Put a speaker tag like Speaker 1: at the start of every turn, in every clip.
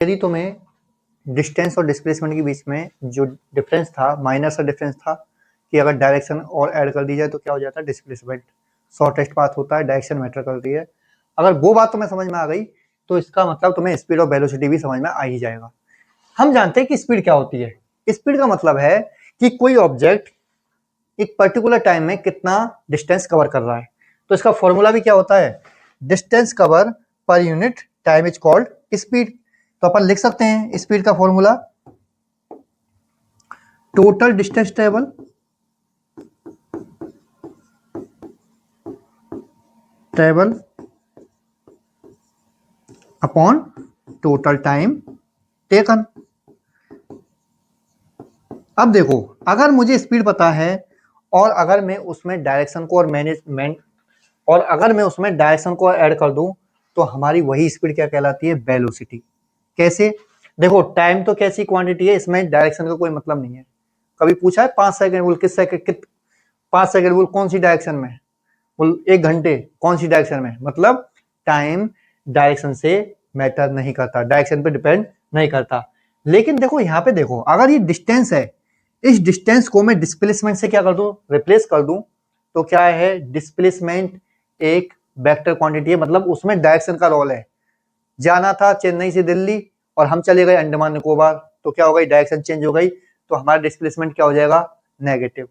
Speaker 1: यदि तुम्हें डिस्टेंस और डिस्प्लेसमेंट के बीच में जो डिफरेंस था, माइनर सा डिफरेंस था कि अगर डायरेक्शन और ऐड कर दी जाए तो क्या हो जाता है, डिस्प्लेसमेंट। शॉर्टेस्ट पाथ होता है, डायरेक्शन मैटर करती है। अगर वो बात तुम्हें समझ में आ गई तो इसका मतलब तुम्हें स्पीड और वेलोसिटी भी समझ में आ ही जाएगा। हम जानते हैं कि स्पीड क्या होती है। स्पीड का मतलब है कि कोई ऑब्जेक्ट एक पर्टिकुलर टाइम में कितना डिस्टेंस कवर कर रहा है। तो इसका फॉर्मूला भी क्या होता है, डिस्टेंस कवर पर unit time is called speed. तो अपन लिख सकते हैं स्पीड का formula, total distance travel upon total time taken. अब देखो, अगर मुझे स्पीड पता है और अगर मैं उसमें डायरेक्शन को और मैनेजमेंट और अगर मैं उसमें डायरेक्शन को ऐड कर दूं तो हमारी वही स्पीड क्या कहलाती है, वेलोसिटी। कैसे? देखो, टाइम तो कैसी क्वांटिटी है, इसमें डायरेक्शन का कोई मतलब नहीं है। कभी पूछा है 5 सेकंड बोल किस सेकंड, 5 सेकंड बोल कौन सी डायरेक्शन में, बोल 1 घंटे कौन सी डायरेक्शन में। मतलब टाइम डायरेक्शन से मैटर नहीं करता, डायरेक्शन पे डिपेंड नहीं करता। लेकिन देखो यहाँ पे देखो, अगर ये डिस्टेंस है, इस डिस्टेंस को मैं डिस्प्लेसमेंट से क्या कर दूं, रिप्लेस कर दूं, तो क्या है, डिस्प्लेसमेंट एक वेक्टर क्वांटिटी है, मतलब उसमें डायरेक्शन का रोल है। जाना था चेन्नई से दिल्ली और हम चले गए अंडमान निकोबार, तो क्या हो गई, डायरेक्शन चेंज हो गई, तो हमारा डिस्प्लेसमेंट क्या हो जाएगा, नेगेटिव।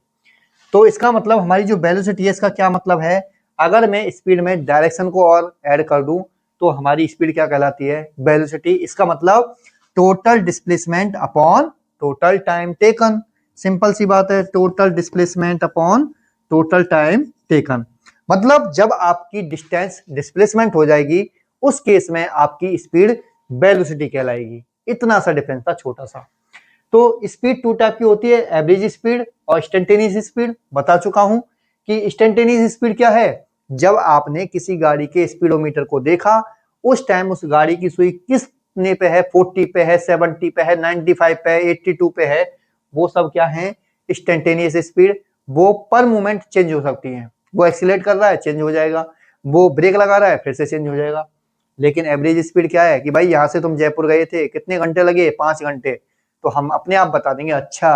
Speaker 1: तो इसका मतलब हमारी जो वेलोसिटी है, इसका क्या मतलब है, अगर मैं स्पीड में डायरेक्शन को और ऐड कर दूं तो हमारी स्पीड क्या कहलाती है, वेलोसिटी। इसका मतलब total displacement upon total time taken. Simple सी बात है, total displacement upon total time taken. मतलब जब आपकी डिस्टेंस डिस्प्लेसमेंट हो जाएगी उस केस में आपकी स्पीड वेलोसिटी कहलाएगी। इतना सा डिफरेंस था, छोटा सा। तो स्पीड 2 टाइप की होती है, एवरेज स्पीड और इंस्टेंटेनियस स्पीड। बता चुका हूं कि इंस्टेंटेनियस स्पीड क्या है, जब आपने किसी गाड़ी के स्पीडोमीटर को देखा उस टाइम उस गाड़ी की सुई किसने पे है, 40 पे है, 70 पे है, 95 पे है, 82 पे है, वो सब क्या है, इंस्टेंटेनियस स्पीड। वो पर मोमेंट चेंज हो सकती है, वो एक्सीलरेट कर रहा है चेंज हो जाएगा, वो ब्रेक लगा रहा है फिर से चेंज हो जाएगा। लेकिन एवरेज स्पीड क्या है कि भाई यहां से तुम जयपुर गए थे, कितने घंटे लगे, 5 घंटे, तो हम अपने आप बता देंगे अच्छा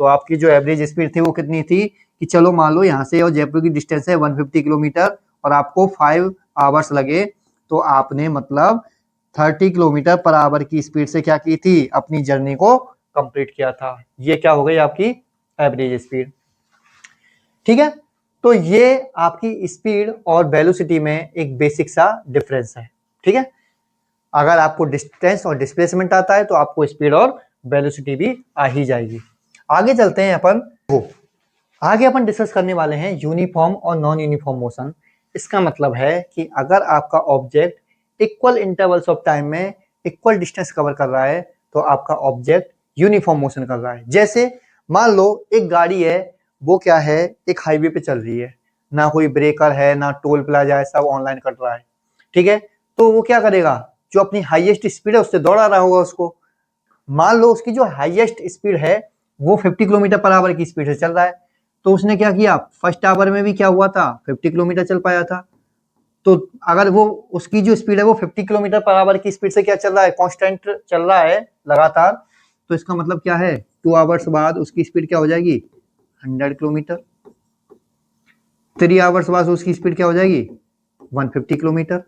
Speaker 1: तो आपकी जो एवरेज स्पीड थी वो कितनी थी, कि चलो मान लो यहाँ से और जयपुर की डिस्टेंस है 150 किलोमीटर और आपको 5 आवर्स लगे, तो आपने मतलब 30 किलोमीटर पर आवर की स्पीड से क्या की थी, अपनी जर्नी को कंप्लीट किया था। ये क्या हो गई आपकी एवरेज स्पीड। ठीक है, तो ये आपकी स्पीड और वेलोसिटी में एक बेसिक सा डिफरेंस है। ठीक है, अगर आपको डिस्टेंस और डिस्प्लेसमेंट आता है तो आपको स्पीड और वेलोसिटी भी आ ही जाएगी। आगे चलते हैं अपन, आगे अपन डिस्कस करने वाले हैं यूनिफॉर्म और नॉन यूनिफॉर्म मोशन। इसका मतलब है कि अगर आपका object equal intervals of time में इक्वल डिस्टेंस कवर कर रहा है तो आपका ऑब्जेक्ट यूनिफॉर्म मोशन कर रहा है। जैसे मान लो एक गाड़ी है, वो क्या है, एक हाईवे पे चल रही है, ना कोई ब्रेकर है ना टोल प्लाजा है, सब ऑनलाइन कट रहा है। ठीक है, तो वो क्या करेगा, जो अपनी हाईएस्ट स्पीड है उससे दौड़ा रहा होगा उसको। मान लो उसकी जो हाईएस्ट स्पीड है वो 50 किलोमीटर पर आवर की स्पीड से चल रहा है, तो उसने क्या किया, फर्स्ट आवर में भी क्या हुआ था, 50 किलोमीटर चल पाया था। तो अगर वो उसकी जो स्पीड है वो 50 किलोमीटर पर आवर की स्पीड से क्या चल रहा है, कांस्टेंट चल रहा है लगातार, तो इसका मतलब क्या है, 2 आवर्स बाद उसकी स्पीड क्या हो जाएगी, 100 किलोमीटर। 3 आवर्स बाद उसकी स्पीड क्या हो जाएगी, 150 किलोमीटर।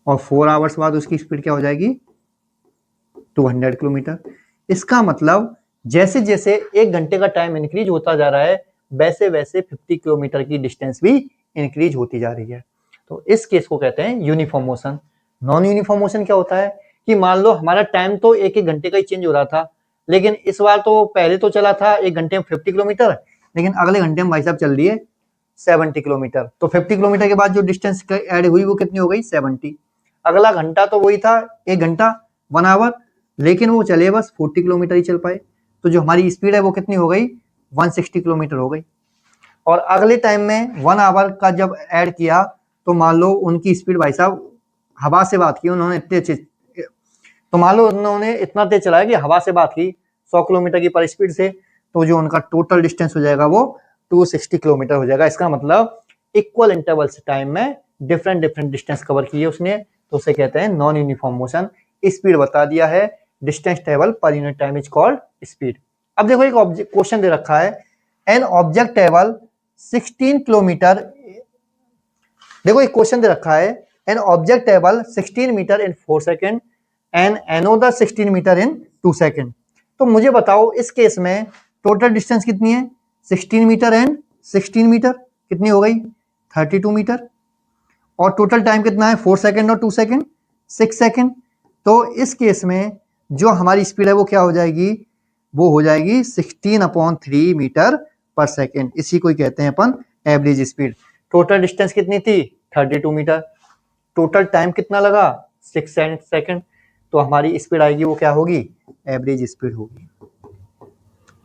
Speaker 1: और 4 आवर्स बाद उसकी स्पीड क्या हो जाएगी, 200 किलोमीटर। इसका मतलब जैसे जैसे 1 घंटे का टाइम इंक्रीज होता जा रहा है वैसे वैसे 50 किलोमीटर की डिस्टेंस भी इंक्रीज होती जा रही है। तो इस केस को कहते हैं uniform motion. Non uniform motion क्या होता है कि मान लो हमारा टाइम तो 1-1 घंटे का ही चेंज हो रहा था, लेकिन इस बार तो पहले तो चला था 1 घंटे में 50 किलोमीटर, लेकिन अगले घंटे में भाई साहब चल रही है 70 किलोमीटर। तो 50 किलोमीटर के बाद जो डिस्टेंस ऐड हुई वो कितनी हो गई, 70। अगला घंटा तो वही था, 1 घंटा 1 आवर, लेकिन वो चले बस 40 किलोमीटर ही चल पाए, तो जो हमारी स्पीड है वो कितनी हो गई, 160 किलोमीटर हो गई। और अगले टाइम में 1 आवर का जब ऐड किया तो मान लो उनकी स्पीड भाई साहब, हवा से बात की उन्होंने इतने अच्छे, तो मान लो उन्होंने इतना तेज चलाया कि हवा से बात की 100 किलोमीटर की पर स्पीड से, तो जो उनका टोटल डिस्टेंस हो जाएगा वो 260 किलोमीटर हो जाएगा। इसका मतलब इक्वल इंटरवल्स टाइम में डिफरेंट डिफरेंट डिस्टेंस कवर किए उसने, तो उसे कहते हैं नॉन यूनिफॉर्म मोशन। स्पीड बता दिया है, डिस्टेंस ट्रेवल पर unit time is called speed. अब देखो एक क्वेश्चन दे रखा है, एन ऑब्जेक्ट ट्रेवल 16 किलोमीटर। देखो एक क्वेश्चन दे रखा है, an object travel 16 metre in 4 second and another 16 metre in 2 second. तो मुझे बताओ इस केस में टोटल डिस्टेंस कितनी है, 16 मीटर एंड 16 मीटर कितनी हो गई, 32 मीटर, और टोटल टाइम कितना है 4 सेकेंड और 2 सेकेंड 6 सेकेंड। तो इस केस में जो हमारी स्पीड है वो क्या हो जाएगी, वो हो जाएगी 16/3 मीटर पर सेकेंड। इसी को कहते हैं अपन एवरेज स्पीड। टोटल डिस्टेंस कितनी थी 32 मीटर, टोटल टाइम कितना लगा 6 सेकेंड, तो हमारी स्पीड आएगी वो क्या होगी, एवरेज स्पीड होगी।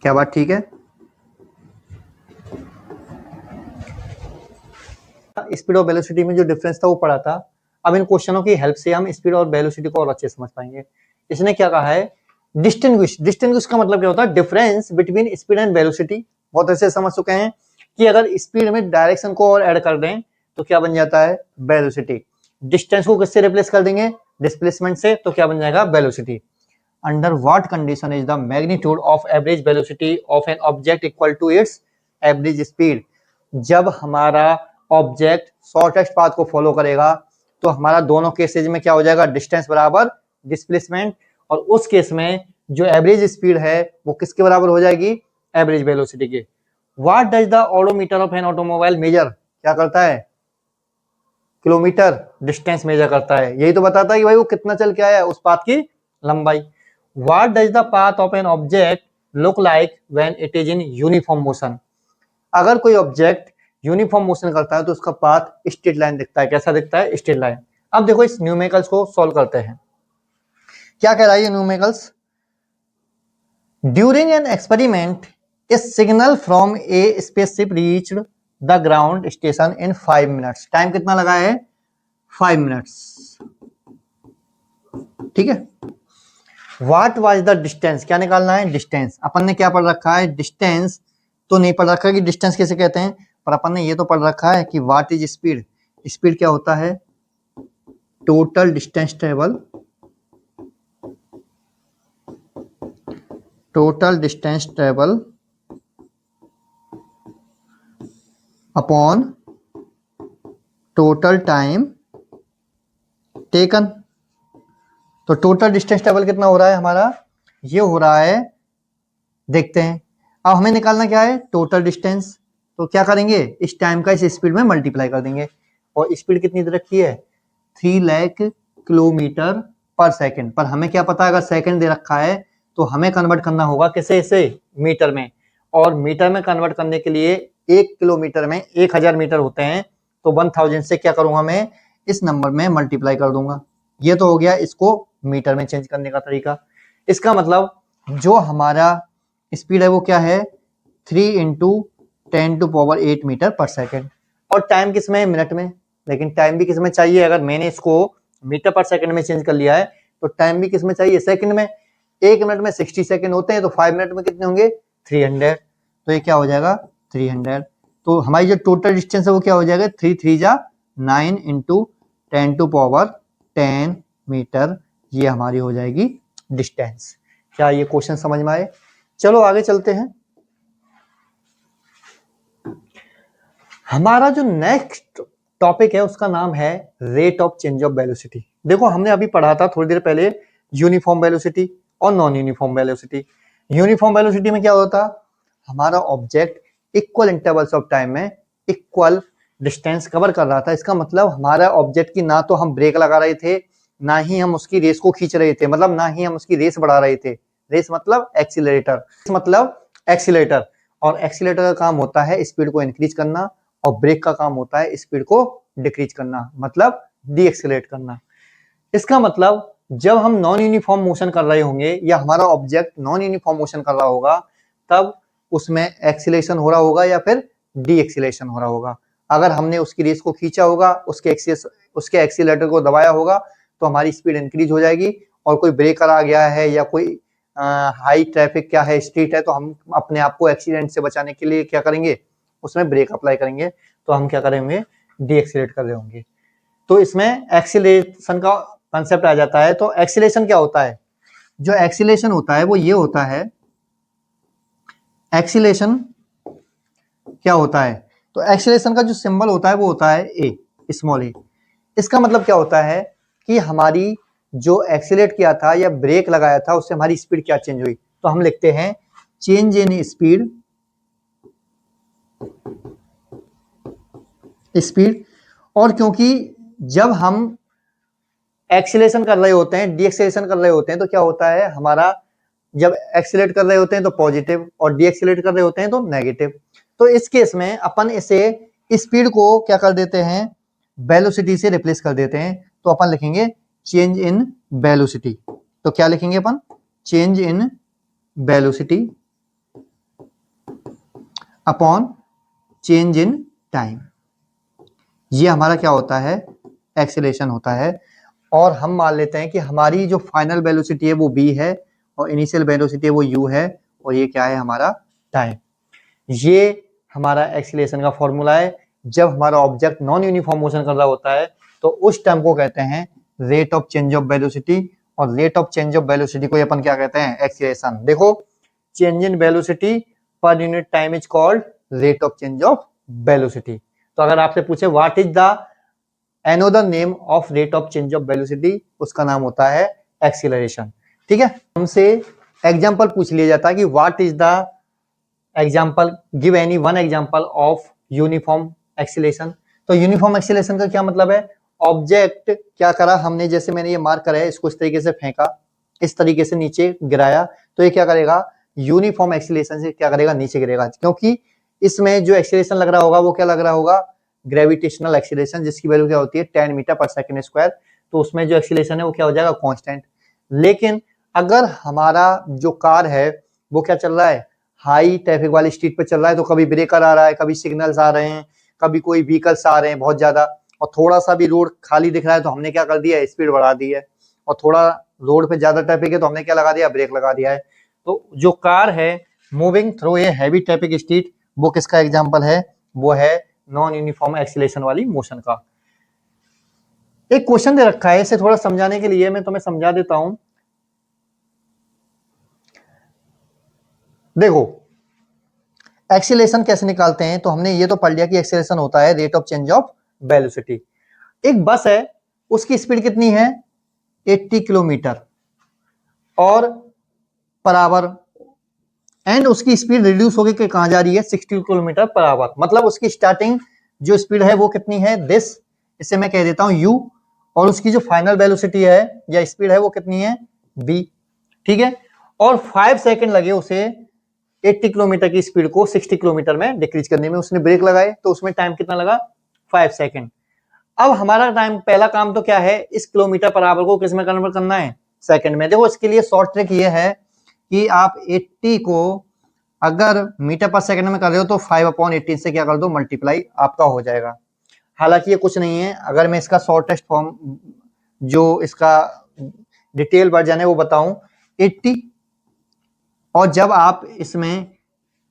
Speaker 1: क्या बात ठीक है? स्पीड और वेलोसिटी में जो डिफरेंस था वो पढ़ा था। अब इन क्वेश्चनों की हेल्प से हम स्पीड और वेलोसिटी को और अच्छे समझ पाएंगे। इसने क्या कहा है, डिस्टिंग्विश का मतलब क्या होता है, difference between speed and velocity. बहुत अच्छे समझ चुके हैं कि अगर स्पीड में डायरेक्शन को और ऐड कर दें तो क्या बन जाता है, वेलोसिटी। डिस्टेंस को किससे रिप्लेस कर देंगे, डिस्प्लेसमेंट से, तो क्या बन जाएगा, velocity. Under what condition is the magnitude of average velocity of an object equal to its average speed. जब हमारा ऑब्जेक्ट शॉर्टेस्ट पाथ को फॉलो करेगा तो हमारा दोनों केसेज में क्या हो जाएगा, डिस्टेंस बराबर डिस्प्लेसमेंट, और उस केस में जो एवरेज स्पीड है वो किसके बराबर हो जाएगी, एवरेज वेलोसिटी के। What does the odometer of an automobile measure, क्या करता है, किलोमीटर डिस्टेंस मेजर करता है, यही तो बताता है कि भाई वो कितना चल के आया है, उस पाथ की लंबाई। What does the path of an object look like when it is in uniform motion. अगर कोई ऑब्जेक्ट यूनिफॉर्म मोशन करता है तो उसका पाथ स्ट्रेट लाइन दिखता है, कैसा दिखता है, स्ट्रेट लाइन। अब देखो इस न्यूमेरिकल्स को सॉल्व करते हैं। क्या कह रहा है ये numericals, during an experiment A signal from A spaceship reached the ground station in 5 minutes. Time कितना लगा है, 5 मिनट्स, ठीक है। व्हाट वाज द डिस्टेंस, क्या निकालना है, डिस्टेंस। अपन ने क्या पढ़ रखा है, डिस्टेंस तो नहीं पढ़ रखा कि डिस्टेंस कैसे कहते हैं, पर अपन ने ये तो पढ़ रखा है कि व्हाट इज स्पीड। स्पीड क्या होता है, total distance travel, total distance travel upon total time taken. तो टोटल डिस्टेंस ट्रेवल कितना हो रहा है हमारा, ये हो रहा है, देखते हैं। अब हमें निकालना क्या है, टोटल डिस्टेंस। तो क्या करेंगे, इस टाइम का इस स्पीड में मल्टीप्लाई कर देंगे, और स्पीड कितनी दे रखी है, 3 लाख किलोमीटर पर सेकंड। पर हमें क्या पता है, अगर सेकंड दे रखा है तो हमें कन्वर्ट करना होगा किसे, इसे मीटर में, और मीटर में कन्वर्ट करने के लिए 1 किलोमीटर में 1000 मीटर होते हैं, तो 1000 से क्या करूंगा मैं, इस नंबर में मल्टीप्लाई कर दूंगा। ये तो हो गया इसको मीटर में चेंज करने का तरीका। इसका मतलब जो हमारा स्पीड है वो क्या है, 3 × 10⁸ मीटर पर सेकेंड, और टाइम किस में है, मिनट में। लेकिन टाइम भी किस में चाहिए, अगर मैंने इसको मीटर पर सेकंड में चेंज कर लिया है तो टाइम भी किस में चाहिए, सेकंड में। 1 मिनट में 60 सेकंड होते हैं, तो 5 मिनट में कितने होंगे, 300। तो ये क्या हो जाएगा, 300। तो हमारी जो टोटल डिस्टेंस है वो क्या हो जाएगा, 3 3 जा 9 × 10⁻10 मीटर, ये हमारी हो जाएगी डिस्टेंस। क्या ये क्वेश्चन समझ में आए? चलो आगे चलते हैं। हमारा जो नेक्स्ट टॉपिक है उसका नाम है rate of change of velocity. देखो हमने अभी पढ़ा था थोड़ी देर पहले यूनिफॉर्म वेलोसिटी और non uniform velocity. Uniform velocity में क्या होता, हमारा object equal intervals of time में इक्वल डिस्टेंस कवर कर रहा था। इसका मतलब हमारा ऑब्जेक्ट की ना तो हम ब्रेक लगा रहे थे, ना ही हम उसकी रेस को खींच रहे थे, मतलब ना ही हम उसकी रेस बढ़ा रहे थे। रेस मतलब एक्सीलरेटर, मतलब एक्सीलरेटर, और एक्सीलरेटर का काम होता है स्पीड को इंक्रीज करना, और ब्रेक का काम होता है स्पीड को डिक्रीज करना, मतलब डी एक्सीलरेट करना। इसका मतलब जब हम नॉन यूनिफॉर्म मोशन कर रहे होंगे या हमारा ऑब्जेक्ट नॉन यूनिफॉर्म मोशन कर रहा होगा, तब उसमें एक्सीलेशन हो रहा होगा या फिर डी एक्सीलेशन हो रहा होगा। अगर हमने उसकी रेस को खींचा होगा, उसके एक्सीलरेटर को दबाया होगा, तो हमारी स्पीड इंक्रीज हो जाएगी। और कोई ब्रेकर आ गया है या कोई हाई ट्रैफिक क्या है, स्ट्रीट है, तो हम अपने आप को एक्सीडेंट से बचाने के लिए क्या करेंगे, उसमें ब्रेक अप्लाई करेंगे, तो हम क्या करेंगे, डी एक्सीलरेट कर रहे होंगे। तो इसमें एक्सीलरेशन का कंसेप्ट आ जाता है। तो एक्सीलरेशन क्या होता है, जो एक्सीलरेशन होता है वो ये होता है, एक्सीलरेशन क्या होता है, तो एक्सीलरेशन का जो सिंबल होता है वो होता है ए, स्मॉल ए। इसका मतलब क्या होता है कि हमारी जो एक्सीलरेट किया था या ब्रेक लगाया था उससे हमारी स्पीड क्या चेंज हुई, तो हम लिखते हैं चेंज इन स्पीड, स्पीड। और क्योंकि जब हम एक्सीलरेशन कर रहे होते हैं, डीएक्सीलरेशन कर रहे होते हैं, तो क्या होता है हमारा, जब एक्सीलरेट कर रहे होते हैं तो पॉजिटिव और डीएक्सीलरेट कर रहे होते हैं तो नेगेटिव। तो इस केस में अपन इसे स्पीड को क्या कर देते हैं, वेलोसिटी से रिप्लेस कर देते हैं। तो अपन लिखेंगे चेंज इन वेलोसिटी। तो क्या लिखेंगे अपन, change in velocity upon change in time. ये हमारा क्या होता है, एक्सीलरेशन होता है। और हम मान लेते हैं कि हमारी जो फाइनल वेलोसिटी है वो v है और इनिशियल वेलोसिटी है वो u है, और ये क्या है हमारा टाइम। ये हमारा एक्सीलरेशन का फॉर्मूला है। जब हमारा ऑब्जेक्ट नॉन यूनिफॉर्म मोशन कर रहा होता है तो उस टर्म को कहते हैं rate of change of velocity, और rate of change of velocity को अपन क्या कहते हैं, एक्सीलरेशन। देखो, change in velocity per unit time is called rate of change of velocity. तो अगर आपसे पूछे what is the another name of rate of change of velocity, उसका नाम होता है एक्सीलरेशन। ठीक है, हमसे एग्जांपल पूछ लिया जाता है कि what is the example, give any one example of uniform acceleration. तो यूनिफॉर्म एक्सीलरेशन का क्या मतलब है, ऑब्जेक्ट क्या करा हमने, जैसे मैंने ये मार्क करा है, इसको इस तरीके से फेंका, इस तरीके से नीचे गिराया, तो ये क्या करेगा, यूनिफॉर्म एक्सीलरेशन से क्या करेगा, नीचे गिरेगा। क्योंकि इसमें जो एक्सीलरेशन लग रहा होगा वो क्या लग रहा होगा, ग्रेविटेशनल एक्सीलरेशन, जिसकी वैल्यू क्या होती है 10 मीटर पर सेकंड स्क्वायर। तो उसमें जो एक्सीलरेशन है वो क्या हो जाएगा, कांस्टेंट। लेकिन अगर हमारा जो कार है वो क्या चल रहा है, हाई ट्रैफिक वाली स्ट्रीट पे चल रहा है, तो कभी ब्रेकर आ रहा है, कभी सिग्नल्स आ रहे हैं, कभी कोई व्हीकल्स आ रहे हैं बहुत ज्यादा, और थोड़ा सा भी रोड खाली दिख रहा है तो हमने क्या कर दिया, स्पीड बढ़ा दी है। और थोड़ा रोड पे ज्यादा ट्रैफिक है तो हमने क्या लगा दिया, ब्रेक लगा दिया है। तो जो कार है moving through a heavy traffic street, वो किसका एग्जाम्पल है, वो है नॉन यूनिफॉर्म एक्सीलरेशन वाली मोशन का। एक क्वेश्चन दे रखा है, इसे थोड़ा समझाने के लिए मैं तुम्हें समझा देता हूं। देखो, एक्सीलरेशन कैसे निकालते हैं, तो हमने ये तो पढ़ लिया कि एक्सीलरेशन होता है rate of change of velocity. एक बस है, उसकी स्पीड कितनी है, 80 किलोमीटर और पर आवर, एंड उसकी स्पीड रिड्यूस होकर के कहां जा रही है, 60 किलोमीटर पर आवर। मतलब उसकी स्टार्टिंग जो स्पीड है वो कितनी है, दिस, इसे मैं कह देता हूं u, और उसकी जो फाइनल वेलोसिटी है या स्पीड है वो कितनी है, v। ठीक है, और 5 सेकंड लगे उसे 80 किलोमीटर की स्पीड को 60 किलोमीटर में डिक्रीज करने में। उसने ब्रेक लगाए तो उसमें टाइम कितना लगा, 5 सेकंड। अब हमारा टाइम, पहला काम तो क्या है, इस किलोमीटर पर आवर को किस में कन्वर्ट करना है, सेकंड में। देखो, इसके लिए शॉर्ट ट्रिक ये है कि आप 80 को अगर मीटर पर सेकंड में कर रहे हो तो 5/18 से क्या कर दो, मल्टीप्लाई, आपका हो जाएगा। हालांकि ये कुछ नहीं है, अगर मैं इसका शॉर्टेस्ट फॉर्म, जो इसका डिटेल वर्जन है वो बताऊं, 80, और जब आप इसमें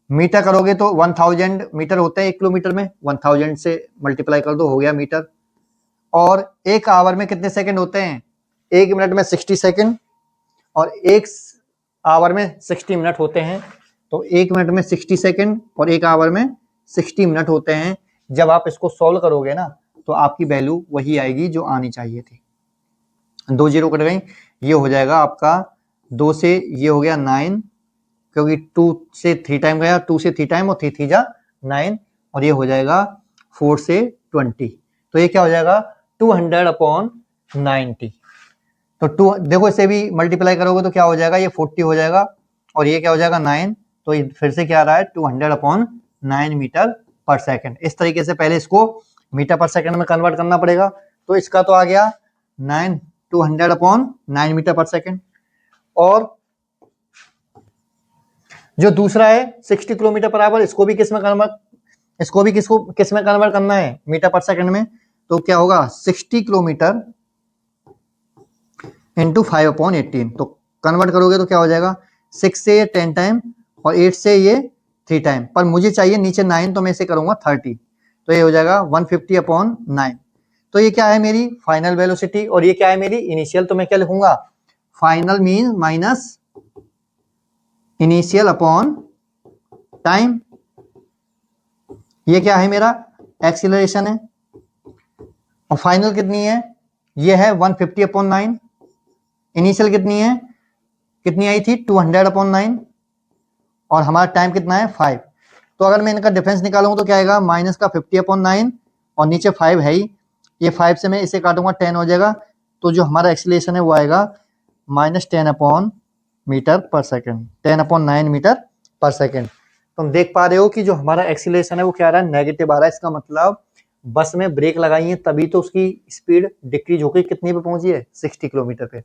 Speaker 1: मीटर करोगे तो 1000 मीटर होते हैं 1 किलोमीटर में, 1000 से मल्टीप्लाई कर दो, हो गया मीटर। और एक आवर में कितने सेकंड होते हैं, 1 मिनट में 60 सेकंड, और 1 आवर में 60 मिनट होते हैं। तो 1 मिनट में 60 सेकंड और 1 आवर में 60 मिनट होते हैं। जब आप इसको सॉल्व करोगे ना तो आपकी वैल्यू वही आएगी जो आनी चाहिए थी। 2 जीरो कट गई, ये हो जाएगा आपका 2 से ये हो गया 9, क्योंकि 2 से 3 टाइम गया, 2 से 3 टाइम और 3 3 जा 9, और ये हो जाएगा 4 से 20। तो ये क्या हो जाएगा, 200/90। तो 2, देखो इसे भी मल्टीप्लाई करोगे तो क्या हो जाएगा, ये 40 हो जाएगा, और ये क्या हो जाएगा 9। तो ये फिर से क्या आ रहा है, 200/9 मीटर पर सेकंड। इस तरीके से पहले इसको मीटर पर सेकंड में कन्वर्ट करना पड़ेगा। तो इसका तो आ गया 200/9 मीटर पर सेकंड। और जो दूसरा है 60 किलोमीटर पर आवर, इसको भी किस में कन्वर्ट करना है, मीटर पर सेकंड में। तो क्या होगा, 60 किलोमीटर इंटू 5/18। तो कन्वर्ट करोगे तो क्या हो जाएगा, 6 से ये 10 टाइम और 8 से ये 3 टाइम, पर मुझे चाहिए नीचे 9, तो मैं इसे करूंगा 30। तो ये हो जाएगा 150/9। तो ये क्या है मेरी फाइनल वेलोसिटी और ये क्या है मेरी इनिशियल। तो मैं क्या लिखूंगा, final mean minus initial upon time. ये क्या है मेरा एक्सीलरेशन है और फाइनल कितनी है, ये है 150 अपॉन 9। इनिशियल कितनी है, कितनी आई थी 200 अपॉन 9 और हमारा टाइम कितना है 5। तो अगर मैं इनका डिफरेंस निकालूंगा तो क्या आएगा, माइनस का 50 अपॉन 9 और नीचे 5 है ही, ये 5 से मैं इसे काटूंगा 10 हो जाएगा। तो जो हमारा एक्सीलरेशन है वो आएगा -10 अपॉन मीटर पर सेकेंड, 10 अपॉन 9 मीटर पर सेकेंड। तुम देख पा रहे हो कि जो हमारा एक्सीलरेशन है वो क्या आ रहा है, नेगेटिव आ रहा है। इसका मतलब बस में ब्रेक लगाई है तभी तो उसकी स्पीड डिक्रीज होकर कितनी पे पहुंची है, 60 किलोमीटर पे।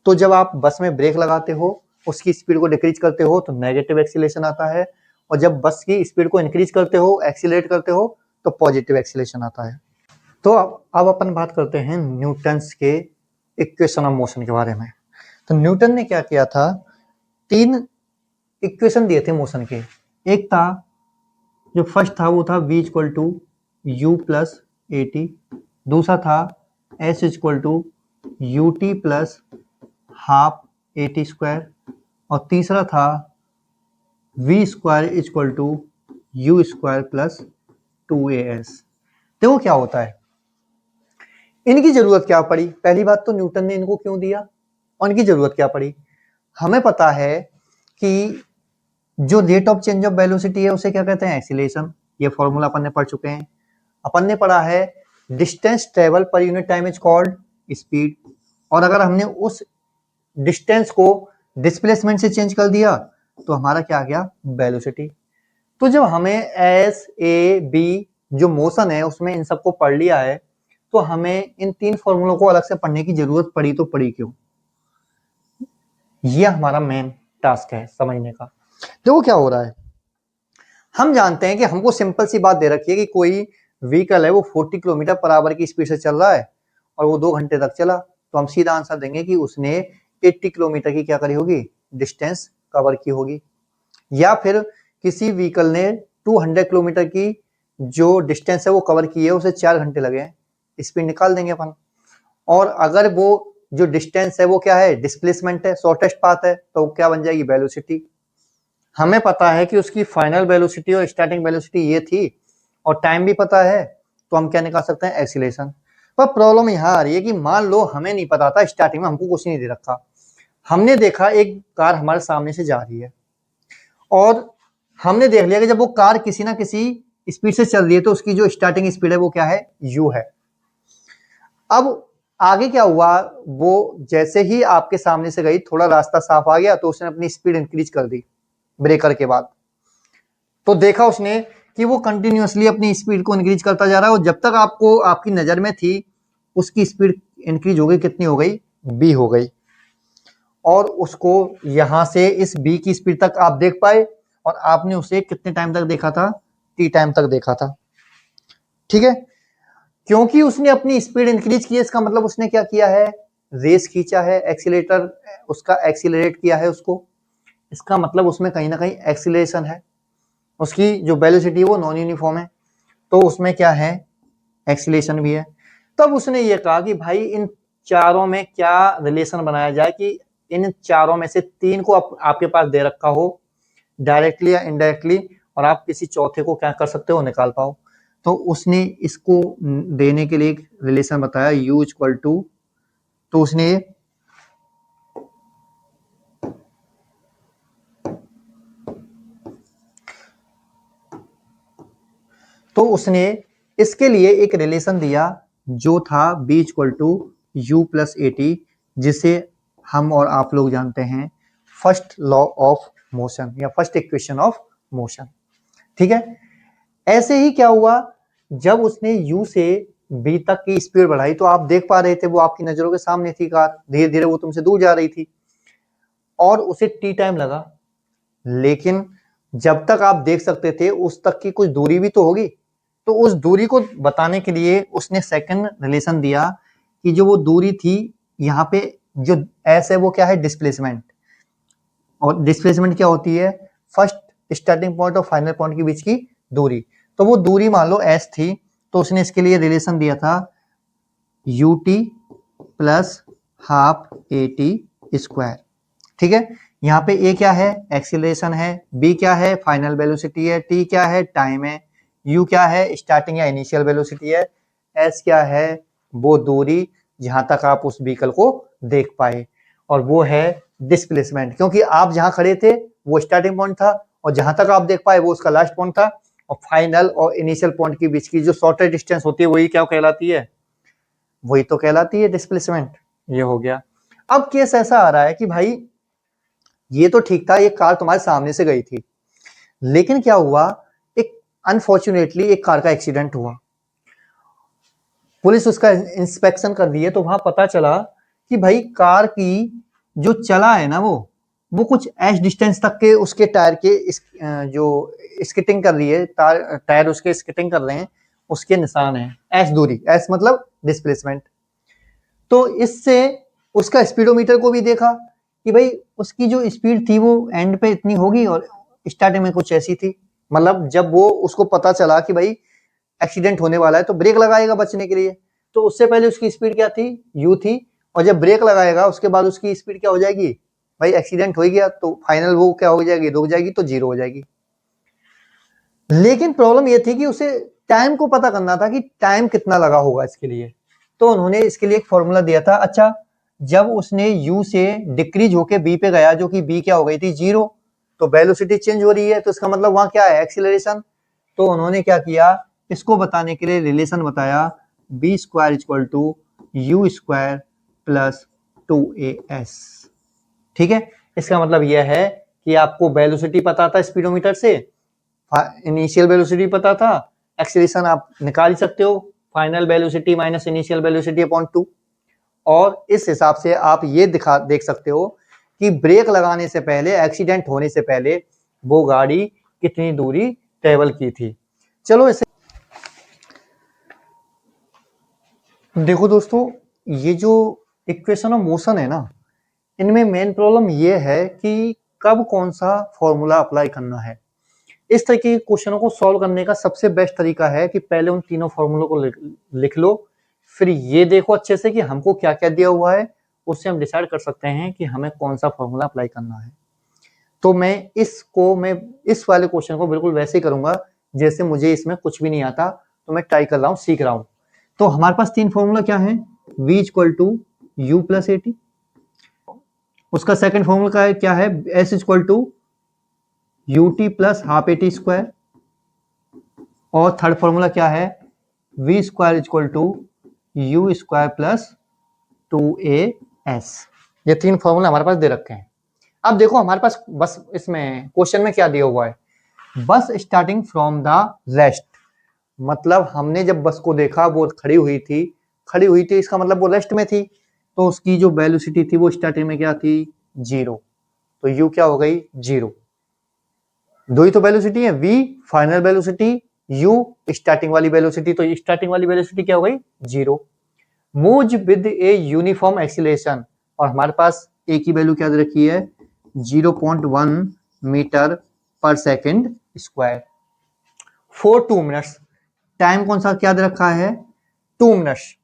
Speaker 1: तो जब आप बस में ब्रेक लगाते हो, उसकी स्पीड को डिक्रीज करते हो तो नेगेटिव एक्सीलरेशन आता है, और जब बस की स्पीड को इंक्रीज करते हो, एक्सीलरेट करते हो, तो पॉजिटिव एक्सीलरेशन आता है। तो अब अपन बात करते हैं न्यूटन्स के इक्वेशन ऑफ मोशन के बारे में। तो न्यूटन ने क्या किया था, 3 इक्वेशन दिए थे मोशन के। एक था, जो फर्स्ट था वो था v equal to u plus a t, दूसरा था s equal to u t plus half a t square, और तीसरा था v square equal to u square plus 2as। देखो क्या होता है, इनकी जरूरत क्या पड़ी। पहली बात तो न्यूटन ने इनको क्यों दिया और इनकी जरूरत क्या पड़ी। हमें पता है कि जो rate of change of velocity है उसे क्या कहते हैं, एक्सीलरेशन। ये फॉर्मूला अपन ने पढ़ चुके हैं। अपन ने पढ़ा है डिस्टेंस ट्रेवल पर unit time is called speed, और अगर हमने उस डिस्टेंस को डिस्प्लेसमेंट से चेंज कर दिया तो हमारा क्या आ गया, वेलोसिटी। तो जब हमें एस ए बी जो मोशन है उसमें इन सबको पढ़ लिया है, तो हमें इन 3 फॉर्मूलों को अलग से पढ़ने की जरूरत पड़ी तो पड़ी क्यों। यह हमारा मेन टास्क है समझने का। देखो क्या हो रहा है, हम जानते हैं कि हमको सिंपल सी बात दे रखी है कि कोई व्हीकल है वो 40 किलोमीटर पर आवर की स्पीड से चल रहा है और वो 2 घंटे तक चला, तो हम सीधा आंसर देंगे कि उसने 80 किलोमीटर की क्या करी होगी, डिस्टेंस कवर की होगी। या फिर किसी व्हीकल ने 200 किलोमीटर की जो डिस्टेंस है वो कवर की है, उसे 4 घंटे लगे हैं, स्पीड निकाल देंगे अपन। और अगर वो जो डिस्टेंस है वो क्या है, डिस्प्लेसमेंट है, शॉर्टेस्ट पाथ है, तो क्या बन जाएगी, वेलोसिटी। हमें पता है कि उसकी फाइनल वेलोसिटी और स्टार्टिंग वेलोसिटी ये थी, और टाइम भी पता है, तो हम क्या निकाल सकते हैं, एक्सीलरेशन। पर प्रॉब्लम यहाँ आ रही है कि मान लो हमें नहीं पता था, स्टार्टिंग में हमको कुछ नहीं दे रखा, हमने देखा एक कार हमारे सामने से जा रही है और हमने देख लिया कि जब वो कार किसी ना किसी स्पीड से चल रही है तो उसकी जो स्टार्टिंग स्पीड है वो क्या है, u है। अब आगे क्या हुआ, वो जैसे ही आपके सामने से गई, थोड़ा रास्ता साफ आ गया तो उसने अपनी स्पीड इंक्रीज कर दी ब्रेकर के बाद। तो देखा उसने कि वो कंटिन्यूअसली अपनी स्पीड को इंक्रीज करता जा रहा है, और जब तक आपको आपकी नजर में थी उसकी स्पीड इंक्रीज हो गई, कितनी हो गई, b हो गई। और उसको यहां से इस b की स्पीड तक आप देख पाए, और आपने उसे कितने टाइम तक देखा था, t टाइम तक देखा था। ठीक है, क्योंकि उसने अपनी स्पीड इंक्रीज की है, इसका मतलब उसने क्या किया है, रेस खींचा है, एक्सीलेटर उसका एक्सीलरेट किया है उसको, इसका मतलब उसमें कहीं ना कहीं एक्सीलरेशन है। उसकी जो वेलोसिटी है वो नॉन यूनिफॉर्म है, तो उसमें क्या है, एक्सीलरेशन भी है। तब उसने ये कहा कि भाई इन चारों में क्या रिलेशन बनाया जाए कि इन चारों में से 3 को आपके पास दे रखा हो डायरेक्टली या इनडायरेक्टली, और आप किसी चौथे को क्या कर सकते हो, निकाल पाओ। तो उसने इसको देने के लिए एक रिलेशन बताया u इक्वल टू, तो उसने इसके लिए एक रिलेशन दिया जो था b equal to u plus a t, जिसे हम और आप लोग जानते हैं फर्स्ट लॉ ऑफ मोशन या फर्स्ट इक्वेशन ऑफ मोशन। ठीक है, ऐसे ही क्या हुआ, जब उसने u से b तक की स्पीड बढ़ाई तो आप देख पा रहे थे वो आपकी नजरों के सामने थी कार, धीरे धीरे वो तुमसे दूर जा रही थी और उसे t टाइम लगा, लेकिन जब तक आप देख सकते थे उस तक की कुछ दूरी भी तो होगी। तो उस दूरी को बताने के लिए उसने सेकंड रिलेशन दिया कि जो वो दूरी थी, यहाँ पे जो s है वो क्या है, डिस्प्लेसमेंट। और डिस्प्लेसमेंट क्या होती है, फर्स्ट स्टार्टिंग पॉइंट और फाइनल पॉइंट के बीच की दूरी। तो वो दूरी मान लो s थी, तो उसने इसके लिए रिलेशन दिया था you t plus half a t square. ठीक है, यहाँ पे ए क्या है, एक्सीलरेशन है, बी क्या है, फाइनल वेलोसिटी है, टी क्या है, टाइम है, यू क्या है, स्टार्टिंग या इनिशियल वेलोसिटी है, एस क्या है, वो दूरी जहां तक आप उस व्हीकल को देख पाए, और वो है डिस्प्लेसमेंट, क्योंकि आप जहां खड़े थे वो स्टार्टिंग पॉइंट था और जहां तक आप देख पाए वो उसका लास्ट पॉइंट था, और फाइनल और इनिशियल पॉइंट के बीच की जो शॉर्टेस्ट डिस्टेंस होती है वही क्या कहलाती है, वही तो कहलाती है डिस्प्लेसमेंट। ये हो गया। अब केस ऐसा आ रहा है कि भाई ये तो ठीक था, ये कार तुम्हारे सामने से गई थी, लेकिन क्या हुआ, एक अनफॉर्चुनेटली एक कार का एक्सीडेंट हुआ, पुलिस उसका इंस्पेक्शन कर रही है तो वहां पता चला कि भाई कार की जो चला है ना वो कुछ एच डिस्टेंस तक के उसके टायर के जो स्किटिंग कर रही है, टायर उसके स्किटिंग कर रहे हैं, उसके निशान है, एच दूरी, एच मतलब डिस्प्लेसमेंट। तो इससे उसका स्पीडोमीटर को भी देखा कि भाई उसकी जो स्पीड थी वो एंड पे इतनी होगी और स्टार्टिंग में कुछ ऐसी थी, मतलब जब वो उसको पता चला कि भाई एक्सीडेंट होने वाला है तो ब्रेक लगाएगा बचने के लिए, तो उससे पहले उसकी स्पीड क्या थी, यू थी, और जब ब्रेक लगाएगा उसके बाद उसकी स्पीड क्या हो जाएगी, भाई एक्सीडेंट हो गया तो फाइनल वो क्या हो जाएगी, रुक जाएगी, तो जीरो हो जाएगी। लेकिन प्रॉब्लम ये थी कि उसे टाइम को पता करना था कि टाइम कितना लगा होगा इसके लिए, तो उन्होंने इसके लिए एक फॉर्मूला दिया था। अच्छा, जब उसने u से डिक्रीज होके b पे गया, जो कि b क्या हो गई थी, जीरो, तो वेलोसिटी चेंज हो रही है, तो इसका मतलब वहां क्या है, एक्सीलरेशन। तो उन्होंने क्या किया, इसको बताने के लिए रिलेशन बताया, b square equal to u square plus 2as। ठीक है, इसका मतलब यह है कि आपको वेलोसिटी पता था स्पीडोमीटर से, इनिशियल वेलोसिटी पता था, एक्सीलरेशन आप निकाल सकते हो, final velocity minus initial velocity upon 2, और इस हिसाब से आप ये देख सकते हो कि ब्रेक लगाने से पहले, एक्सीडेंट होने से पहले वो गाड़ी कितनी दूरी ट्रेवल की थी। चलो इसे देखो दोस्तों, ये जो इक्वेशन ऑफ मोशन है ना, इनमें मेन प्रॉब्लम ये है कि कब कौन सा फॉर्मूला अप्लाई करना है। इस तरीके के क्वेश्चनों को सॉल्व करने का सबसे बेस्ट तरीका है कि पहले उन तीनों फॉर्मूलों को लिख लो, फिर ये देखो अच्छे से कि हमको क्या क्या दिया हुआ है, उससे हम डिसाइड कर सकते हैं कि हमें कौन सा फॉर्मूला अप्लाई करना है। तो मैं इस वाले क्वेश्चन को बिल्कुल वैसे ही करूंगा जैसे मुझे इसमें कुछ भी नहीं आता, तो मैं ट्राई कर रहा हूँ, सीख रहा हूँ। तो हमारे पास तीन फॉर्मूला क्या है, v equal to u plus a t, उसका सेकंड फॉर्मूला क्या है, s equal to u t plus half a t square, और थर्ड फॉर्मूला क्या है, v square equal to u square plus 2as। ये तीन फॉर्मूला हमारे पास दे रखे हैं। अब देखो हमारे पास बस इसमें क्वेश्चन में क्या दिया हुआ है, बस स्टार्टिंग फ्रॉम द रेस्ट, मतलब हमने जब बस को देखा वो खड़ी हुई थी, इसका मतलब वो रेस्ट में थी, तो उसकी जो वेलोसिटी थी वो स्टार्टिंग में क्या थी, जीरो, तो यू क्या हो गई, जीरो। दो ही तो वेलोसिटी है, v final velocity, u starting वाली वेलोसिटी, तो स्टार्टिंग वाली वेलोसिटी क्या हो गई, zero. Move with A uniform acceleration, और हमारे पास a की वैल्यू क्या दे रखी है, 0.1 मीटर पर second square for 2 minutes. Time कौन सा क्या दे रखा है, 2 मिनट्स,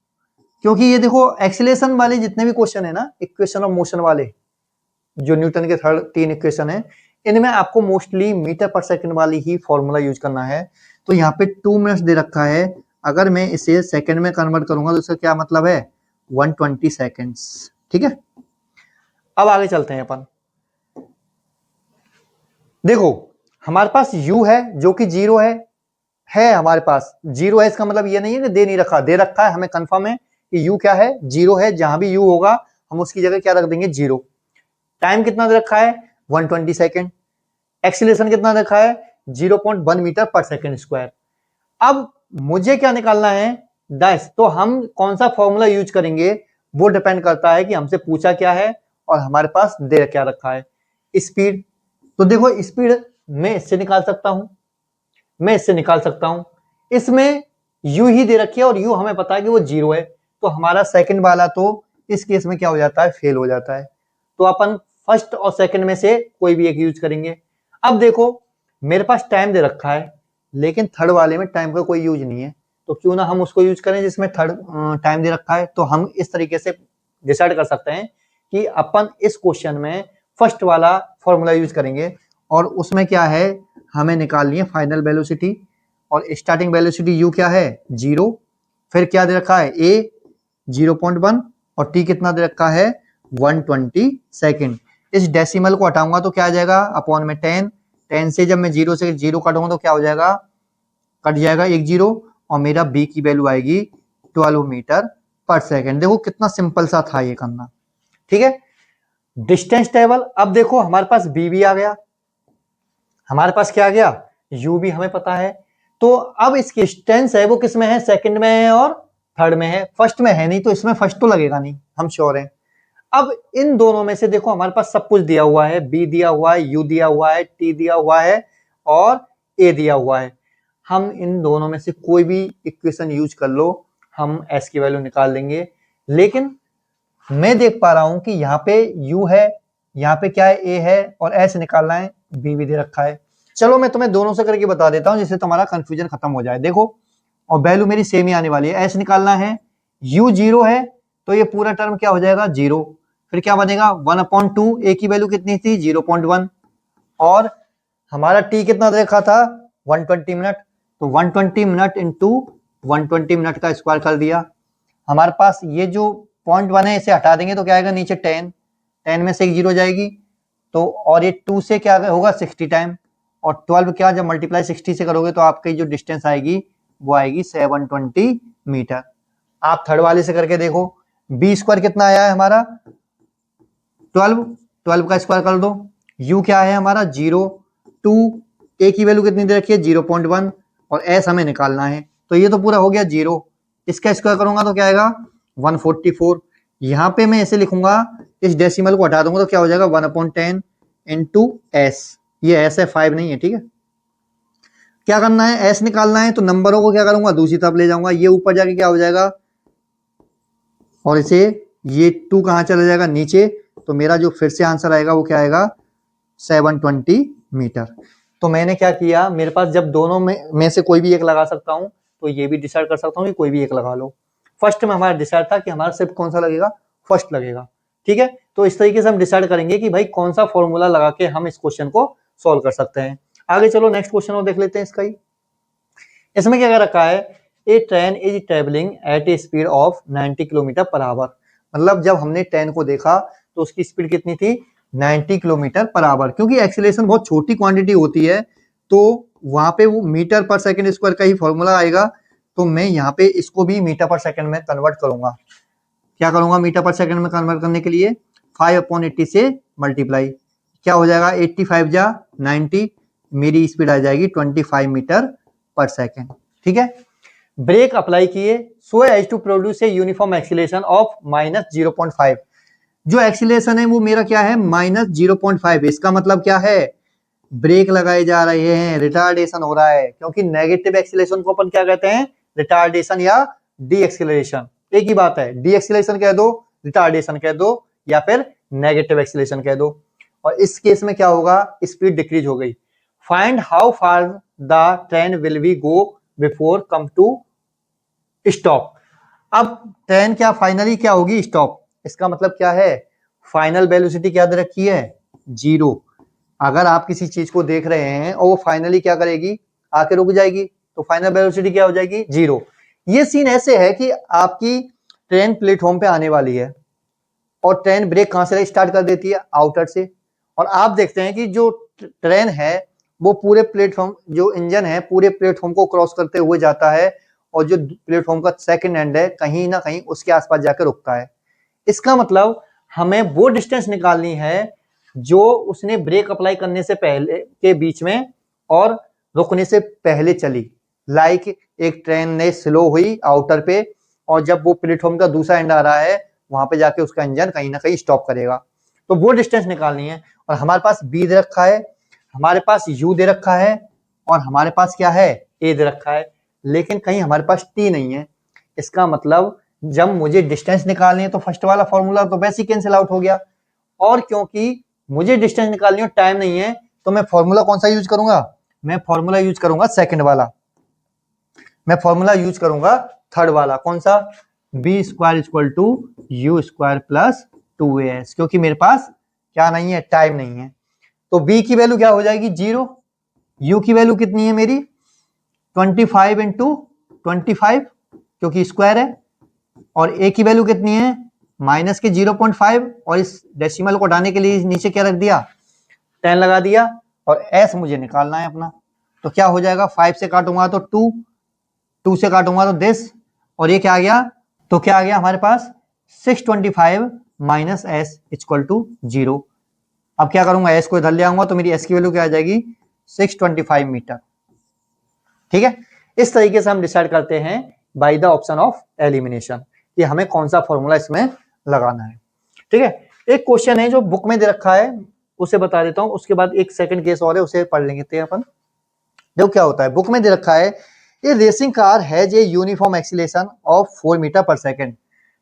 Speaker 1: क्योंकि ये देखो एक्सीलरेशन वाले जितने भी क्वेश्चन है ना, इक्वेशन ऑफ मोशन वाले, जो न्यूटन के थर्ड तीन इक्वेशन है, इनमें आपको मोस्टली मीटर पर सेकंड वाली ही फॉर्मूला यूज करना है। तो यहाँ पे 2 मिनट्स दे रखा है, अगर मैं इसे सेकंड में कन्वर्ट करूंगा तो इसका क्या मतलब है, 120 सेकंड्स। ठीक है, अब आगे चलते हैं अपन। देखो हमारे पास u है जो कि जीरो है हमारे पास जीरो है, इसका मतलब ये नहीं है कि दे नहीं रखा, दे रखा है, हमें कंफर्म है कि u क्या है, जीरो है, जहां भी u होगा हम उसकी जगह क्या रख देंगे, जीरो। टाइम कितना दे रखा है, 120 सेकंड। एक्सीलरेशन कितना रखा है, 0.1 मीटर पर सेकंड स्क्वायर। अब मुझे क्या निकालना है, डैश, तो हम कौन सा फॉर्मूला यूज करेंगे वो डिपेंड करता है कि हमसे पूछा क्या है और हमारे पास दे क्या रखा है। स्पीड, तो देखो स्पीड मैं इससे निकाल सकता हूं, मैं इससे निकाल सकता हूं, इसमें u ही दे रखी है और u हमें पता है कि वो जीरो है, तो हमारा सेकंड वाला तो इस केस में क्या हो जाता है, फेल हो जाता है। तो अपन फर्स्ट और सेकंड में से कोई भी एक यूज करेंगे। अब देखो मेरे पास टाइम दे रखा है, लेकिन थर्ड वाले में टाइम का कोई यूज नहीं है, तो क्यों ना हम उसको यूज करें जिसमें थर्ड टाइम दे रखा है। तो हम इस तरीके से डिसाइड कर सकते हैं कि अपन इस क्वेश्चन में फर्स्ट वाला फॉर्मूला यूज करेंगे और उसमें क्या है, हमें निकालनी है फाइनल वेलोसिटी और स्टार्टिंग वेलोसिटी यू क्या है 0, फिर क्या दे रखा है ए 0.1 और टी कितना दे रखा है 120 सेकेंड। इस डेसिमल को हटाऊंगा तो क्या आ जाएगा अपॉन में 10, 10 से जब मैं 0 से 0 काटूंगा तो क्या हो जाएगा, कट जाएगा एक 0 और मेरा बी की वैल्यू आएगी 12 मीटर पर सेकेंड। देखो कितना सिंपल सा था ये करना, ठीक है। डिस्टेंस टेबल, अब देखो हमारे पास बी भी आ गया, हमारे पास क्या आ गया यू भी हमें पता है। तो अब इसकी डिस्टेंस है वो किस में है, सेकंड में है और थर्ड में है, फर्स्ट में है नहीं, तो इसमें फर्स्ट तो लगेगा नहीं, हम श्योर हैं। अब इन दोनों में से देखो हमारे पास सब कुछ दिया हुआ है, बी दिया हुआ है, यू दिया हुआ है, टी दिया हुआ है और ए दिया हुआ है। हम इन दोनों में से कोई भी इक्वेशन यूज कर लो, हम एस की वैल्यू निकाल लेंगे। लेकिन मैं देख पा रहा हूं कि यहाँ पे u है, यहाँ पे क्या है a है और s निकालना है, b भी दे रखा है। चलो मैं तुम्हें दोनों से करके बता देता हूं जिससे तुम्हारा कंफ्यूजन खत्म हो जाए। देखो और वैल्यू मेरी सेम ही आने वाली है, s निकालना है, u 0 है तो ये पूरा टर्म क्या हो जाएगा 0, फिर क्या बनेगा 1/2, a की वैल्यू कितनी थी 0.1 और हमारा t कितना दे रखा था 120 मिनट, तो 120 मिनट इंटू 120 मिनट का स्क्वायर कर दिया। हमारे पास ये जो पॉइंट 1 है इसे हटा देंगे तो क्या आएगा नीचे 10, 10 में से एक 0 जाएगी तो, और ये 2 से क्या होगा 60 टाइम, और 12 क्या जब मल्टीप्लाई 60 से करोगे तो आपकी जो डिस्टेंस आएगी वो आएगी 720 मीटर। आप थर्ड वाले से करके देखो, बी स्क्वायर कितना आया है हमारा 12, 12 का स्क्वायर कर दो, यू क्या है हमारा 0, 2, ए की वैल्यू कितनी दे रखी है 0.1 और एस हमें निकालना है, तो ये तो पूरा हो गया 0, इसका स्क्वायर करूंगा तो क्या आएगा 144। यहाँ पे मैं ऐसे लिखूंगा, इस डेसिमल को हटा दूंगा तो क्या हो जाएगा 1/10 इंटू एस, ये एस है 5 नहीं है, ठीक है। क्या करना है एस निकालना है तो नंबरों को क्या करूंगा दूसरी तरफ ले जाऊंगा, ये ऊपर जाके क्या हो जाएगा और इसे ये 2 कहां चला जाएगा नीचे, तो मेरा जो फिर से आंसर आएगा वो क्या आएगा 720 मीटर। तो मैंने क्या किया, मेरे पास जब दोनों में से कोई भी एक लगा सकता हूं तो ये भी डिसाइड कर सकता हूं कि कोई भी एक लगा लो। फर्स्ट में हमारा डिसाइड था कि हमारा सिर्फ कौन सा लगेगा फर्स्ट लगेगा, ठीक है। तो इस तरीके से हम डिसाइड करेंगे कि भाई कौन सा फॉर्मूला लगा के हम इस क्वेश्चन को सॉल्व कर सकते हैं। आगे चलो नेक्स्ट क्वेश्चन और देख लेते हैं इसका ही। इसमें क्या रखा है, a train is travelling at a speed of 90 kilometre per hour. मतलब जब हमने ट्रेन को देखा तो उसकी स्पीड कितनी थी 90 किलोमीटर पर आवर, क्योंकि एक्सीलरेशन बहुत छोटी क्वांटिटी होती है तो वहां पे वो मीटर पर सेकंड स्क्वायर का ही फॉर्मूला आएगा। तो मैं यहाँ पे इसको भी मीटर पर सेकंड में कन्वर्ट करूंगा। क्या करूंगा मीटर पर सेकंड में कन्वर्ट करने के लिए 5/80 से मल्टीप्लाई, क्या हो जाएगा 85 जा 90, मेरी स्पीड आ जाएगी 25 मीटर पर सेकेंड, ठीक है। ब्रेक अप्लाई किए so as to produce a uniform acceleration of -0.5। जो एक्सीलरेशन है वो मेरा क्या है -0.5, इसका मतलब क्या है ब्रेक लगाए जा रहे हैं, रिटार्डेशन हो रहा है, क्योंकि नेगेटिव एक्सीलरेशन को अपन क्या कहते हैं रिटार्डेशन या डी एक्सीलरेशन, एक ही बात है, डी एक्सीलरेशन कह दो, रिटार्डेशन कह दो या फिर नेगेटिव एक्सीलरेशन कह दो। और इस केस में क्या होगा स्पीड डिक्रीज हो गई। Find how far the train will be go before come to stop. अब ट्रेन क्या फाइनली क्या होगी स्टॉप, इसका मतलब क्या है फाइनल वेलोसिटी क्या दे रखी है 0। अगर आप किसी चीज को देख रहे हैं और वो फाइनली क्या करेगी आके रुक जाएगी तो फाइनल वेलोसिटी क्या हो जाएगी 0। ये सीन ऐसे है कि आपकी ट्रेन प्लेटफॉर्म पे आने वाली है और ट्रेन ब्रेक कहां से स्टार्ट कर देती है आउटर से, और आप देखते हैं कि जो ट्रेन है वो पूरे प्लेटफॉर्म, जो इंजन है पूरे प्लेटफॉर्म को क्रॉस करते हुए जाता है और जो प्लेटफॉर्म का सेकंड एंड है कहीं ना कहीं उसके आसपास जाकर रुकता है। इसका मतलब हमें वो डिस्टेंस निकालनी है जो उसने ब्रेक अप्लाई करने से पहले के बीच में और रुकने से पहले चली। लाइक एक ट्रेन ने स्लो हुई आउटर पे और जब वो प्लेटफॉर्म का दूसरा एंड आ रहा है वहां पे जाके उसका इंजन कहीं ना कहीं स्टॉप करेगा, तो वो डिस्टेंस निकालनी है। और हमारे पास बी दे रखा है, हमारे पास यू दे रखा है और हमारे पास क्या है ए दे रखा है, लेकिन कहीं हमारे पास टी नहीं है। इसका मतलब जब मुझे डिस्टेंस निकालनी है तो फर्स्ट वाला फॉर्मूला तो वैसे ही कैंसिल आउट हो गया, और क्योंकि मुझे डिस्टेंस निकालनी है टाइम नहीं है तो मैं फॉर्मूला कौन सा यूज करूंगा, मैं फॉर्मूला यूज करूंगा सेकंड वाला। मैं फॉर्मूला यूज करूंगा थर्ड वाला, कौन सा, b square equal to u square plus 2as, क्योंकि मेरे पास क्या नहीं है, टाइम नहीं है। तो b की वैल्यू क्या हो जाएगी, 0। u की वैल्यू कितनी है मेरी, 25 इंटू 25, क्योंकि स्क्वायर है। और a की वैल्यू कितनी है, माइनस के 0.5, और इस डेसिमल को हटाने के लिए नीचे क्या रख दिया, 10 लगा दिया। और s मुझे निकालना है अपना, तो क्या हो जाएगा, 5 से काटूंगा तो 2, 2 से काटूंगा तो दिस, और ये क्या आ गया, तो क्या आ गया हमारे पास 625 माइनस एस इक्वल टू 0। अब क्या करूंगा, एस को इधर ले आऊंगा तो मेरी एस की वैल्यू क्या आ जाएगी, 625 मीटर। ठीक है, इस तरीके से हम डिसाइड करते हैं by the option of elimination कि हमें कौन सा फॉर्मूला इसमें लगाना है। ठीक है, एक क्वेश्चन है जो बुक में दे रखा है, उसे बता देता हूं, उसके बाद एक सेकंड केस और है, उसे पढ़ लेंगे अपन। देखो क्या होता है, बुक में दे रखा है, ये racing car has a uniform acceleration of 4 metre पर सेकंड।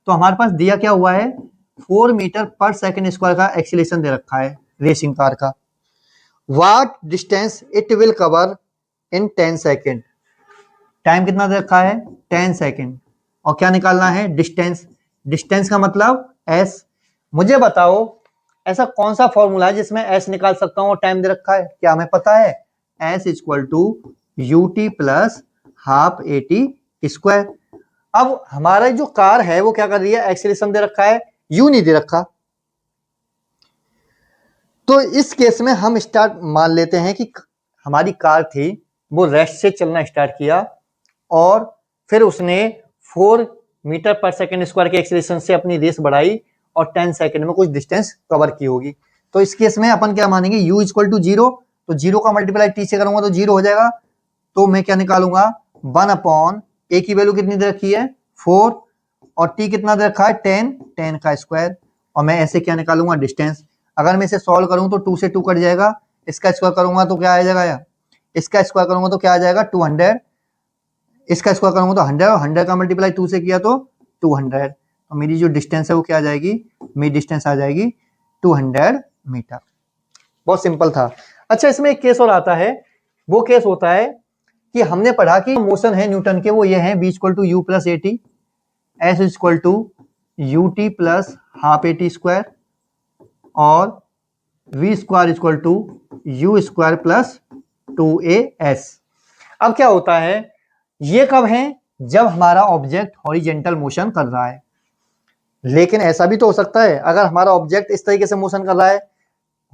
Speaker 1: तो हमारे पास दिया क्या हुआ है, 4 मीटर पर सेकंड स्क्वायर का एक्सीलरेशन दे रखा है रेसिंग कार का। What distance it will cover in 10 second, time कितना दे रखा है, 10 सेकंड। और क्या निकालना है, डिस्टेंस, डिस्टेंस का मतलब एस। मुझे बताओ ऐसा कौन सा फॉर्मूला है जिसमें एस निकाल सकता हूं और टाइम दे रखा है, क्या हमें पता है, s equal to u t plus half a t square. अब हमारा जो कार है वो क्या कर रही है, एक्सीलरेशन दे रखा है, यू नहीं दे रखा। तो इस केस में हम स्टार्ट मान लेते हैं कि हमारी कार थी, वो रेस्ट से चलना स्टार्ट किया और फिर उसने 4 मीटर पर सेकंड स्क्वायर के एक्सीलरेशन से अपनी रेस बढ़ाई और 10 सेकंड में कुछ डिस्टेंस कवर की होगी। तो इस केस में अपन क्या मानेंगे, u इक्वल टू 0, तो 0 का मल्टीप्लाई t से करूंगा तो 0 हो जाएगा। तो मैं क्या निकालूंगा, 1 अपॉन a की वैल्यू कितनी दे रखी है, 4, और t कितना दे रखा है, 10, 10 का स्क्वायर। और मैं ऐसे क्या निकालूंगा, डिस्टेंस। अगर मैं इसे सॉल्व करूं तो 2 से 2 कट जाएगा, इसका स्क्वायर करूंगा तो क्या आ जाएगा, या इसका स्क्वायर करूंगा तो क्या आ जाएगा, 200, इसका स्क्वायर करूंगा तो 100, और 100 का मल्टीप्लाई 2 से किया तो 200। तो मेरी जो डिस्टेंस है वो क्या आ जाएगी, मेरी डिस्टेंस आ जाएगी 200 मीटर। बहुत सिंपल था। अच्छा, इसमें एक केस और आता है, वो केस होता है कि हमने पढ़ा कि मोशन है न्यूटन के, वो ये है v equal to u plus a t, s equal to u t plus half a t square, और v square equal to u square plus 2as। अब क्या होता है, ये कब है, जब हमारा ऑब्जेक्ट हॉरिजेंटल मोशन कर रहा है। लेकिन ऐसा भी तो हो सकता है, अगर हमारा ऑब्जेक्ट इस तरीके से मोशन कर रहा है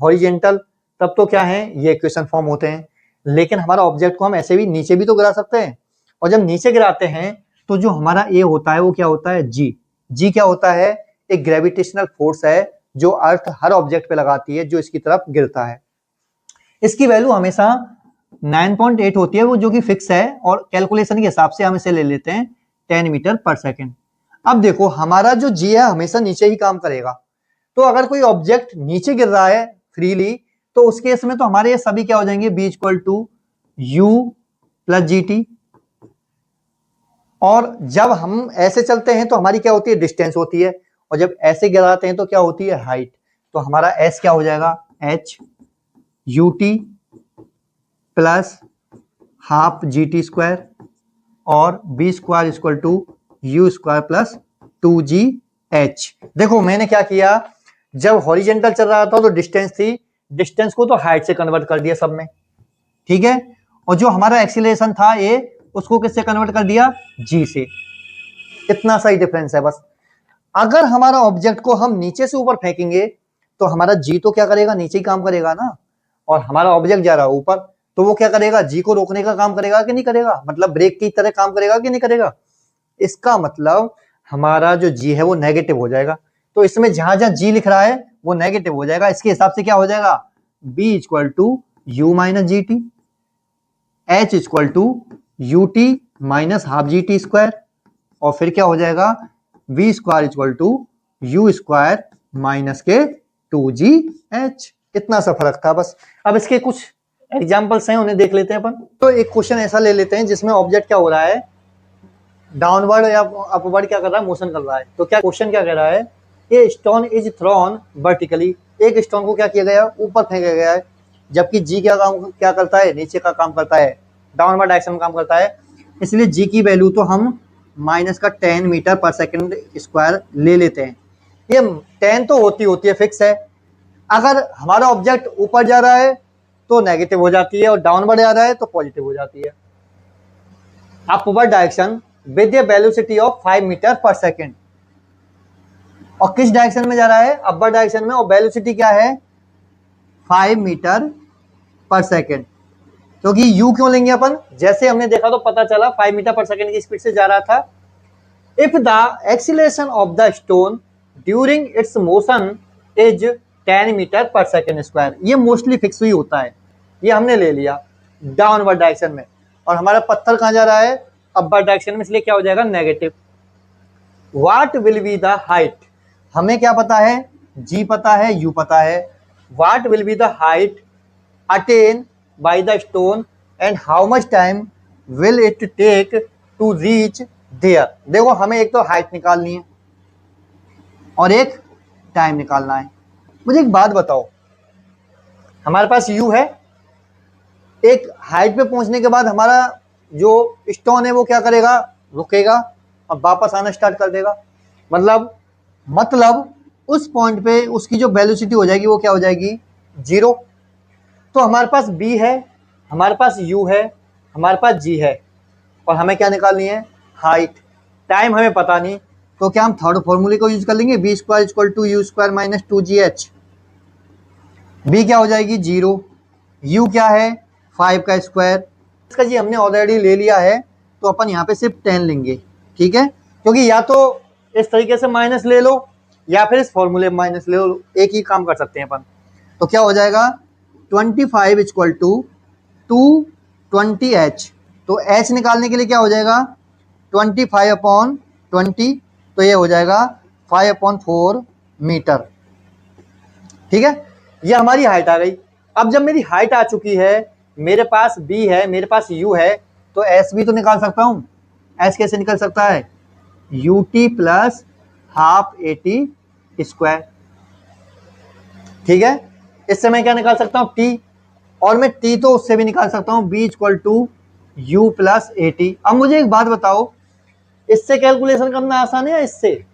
Speaker 1: हॉरिजेंटल, तब तो क्या है, ये इक्वेशन फॉर्म होते हैं। लेकिन हमारा ऑब्जेक्ट को हम ऐसे भी नीचे भी तो गिरा सकते हैं, और जब नीचे गिराते हैं तो जो हमारा ए होता है वो क्या होता है, जी। जी क्या होता है, एक ग्रेविटेशनल फोर्स है जो अर्थ हर ऑब्जेक्ट पे लगाती है जो इसकी तरफ गिरता है। इसकी वैल्यू हमेशा 9.8 होती है, वो जो कि फिक्स है, और कैलकुलेशन के हिसाब से हम इसे ले लेते हैं 10 मीटर पर सेकेंड। अब देखो हमारा जो जी है हमेशा नीचे ही काम करेगा, तो अगर कोई ऑब्जेक्ट नीचे गिर रहा है फ्रीली, तो उस केस में तो हमारे ये सभी क्या हो जाएंगे, b equal to u plus g t. और जब हम ऐसे चलते हैं तो हमारी क्या होती है, डिस्टेंस होती है, और जब ऐसे गिराते हैं तो क्या होती है, हाइट। तो हमारा एस क्या हो जाएगा, h u t plus half g t square, और v square equal to u square plus 2gh। देखो मैंने क्या किया, जब हॉरिजेंटल चल रहा था तो डिस्टेंस थी, डिस्टेंस को तो हाइट से कन्वर्ट कर दिया सब में, ठीक है। और जो हमारा एक्सीलरेशन था ए, उसको किससे कन्वर्ट कर दिया, जी से। इतना सा ही डिफरेंस है बस। अगर हमारा ऑब्जेक्ट को हम नीचे से ऊपर फेंकेंगे तो हमारा जी तो क्या करेगा, नीचे ही काम करेगा ना, और हमारा ऑब्जेक्ट जा रहा है ऊपर, तो वो क्या करेगा, जी को रोकने का काम करेगा कि नहीं करेगा, मतलब ब्रेक की तरह काम करेगा कि नहीं करेगा। इसका मतलब हमारा जो जी है वो नेगेटिव हो जाएगा। तो इसमें जहां जहां जी लिख रहा है वो नेगेटिव हो जाएगा। इसके हिसाब से क्या हो जाएगा, b equal to u minus g t, h equal to u t minus half g t square, और फिर क्या हो जाएगा, v square equal to u square minus के 2gh। इतना सा फर्क था बस। अब इसके कुछ एग्जाम्पल्स हैं, उन्हें देख लेते हैं अपन। तो एक क्वेश्चन ऐसा ले लेते हैं जिसमें ऑब्जेक्ट क्या हो रहा है, डाउनवर्ड या अपवर्ड क्या कर रहा है, मोशन कर रहा है। तो क्या क्वेश्चन क्या कह रहा है, a stone is thrown vertically, एक स्टोन को क्या किया गया, ऊपर फेंका गया है, जबकि जी क्या करता है, नीचे का काम करता है, डाउनवर्ड डायरेक्शन में काम करता है। इसलिए जी की वैल्यू तो हम माइनस का 10 मीटर पर सेकंड स्क्वायर ले लेते हैं। ये 10 तो होती है, फिक्स है। अगर हमारा ऑब्जेक्ट ऊपर जा रहा है तो नेगेटिव हो जाती है और डाउनवर्ड जा रहा है तो पॉजिटिव हो जाती है। Upward direction with a velocity of 5 metre पर सेकंड, और किस डायरेक्शन में जा रहा है? अपवर्ड डायरेक्शन में, और वेलोसिटी क्या है? 5 मीटर पर सेकंड। क्योंकि u क्यों लेंगे अपन? जैसे हमने देखा तो पता चला 5 मीटर पर सेकंड की स्पीड से जा रहा था। If the acceleration of the stone during its motion is 10 metre पर सेकंड स्क्वायर, ये मोस्टली फिक्स ही होता है, ये हमने ले लिया डाउनवर्ड डायरेक्शन में। और हमारा पत्थर कहाँ जा रहा है? अपवर्ड डायरेक्शन में, इसलिए क्या हो जाएगा? Negative. What will be the height, हमें क्या पता है? g पता है, u पता है। What will be the height attain by the stone and how much time will it take to reach there. देखो, हमें एक तो हाइट निकालनी है और एक टाइम निकालना है। मुझे एक बात बताओ, हमारे पास u है, एक हाइट पे पहुंचने के बाद हमारा जो स्टोन है वो क्या करेगा? रुकेगा और वापस आना स्टार्ट कर देगा। मतलब उस पॉइंट पे उसकी जो वेलोसिटी हो जाएगी वो क्या हो जाएगी? 0। तो हमारे पास b है, हमारे पास u है, हमारे पास g है, और हमें क्या निकालनी है? हाइट। टाइम हमें पता नहीं, तो क्या हम थर्ड फॉर्मूले को यूज कर लेंगे? b square equal to u square minus 2gh। b क्या हो जाएगी? 0। u क्या है? 5 का स्क्वायर। इसका जी हमने ऑलरेडी ले लिया है, तो अपन यहाँ पे सिर्फ 10 लेंगे, ठीक है? क्योंकि या तो इस तरीके से माइनस ले लो या फिर इस फॉर्मूले में माइनस ले लो, एक ही काम कर सकते हैं अपन। तो क्या हो जाएगा? 25 इक्वल टू 220h। तो h निकालने के लिए क्या हो जाएगा? 25/20, तो ये हो जाएगा 5/4 मीटर, ठीक है? ये हमारी हाइट आ गई। अब जब मेरी हाइट आ चुकी है, मेरे पास b है, मेरे पास u है, तो s भी तो निकाल सकता हूं। s कैसे निकल सकता है? ut plus half at square, ठीक है? इससे मैं क्या निकाल सकता हूं? t, और मैं t तो उससे भी निकाल सकता हूं, b equal to u plus at। अब मुझे एक बात बताओ, इससे कैलकुलेशन करना आसान है या इससे?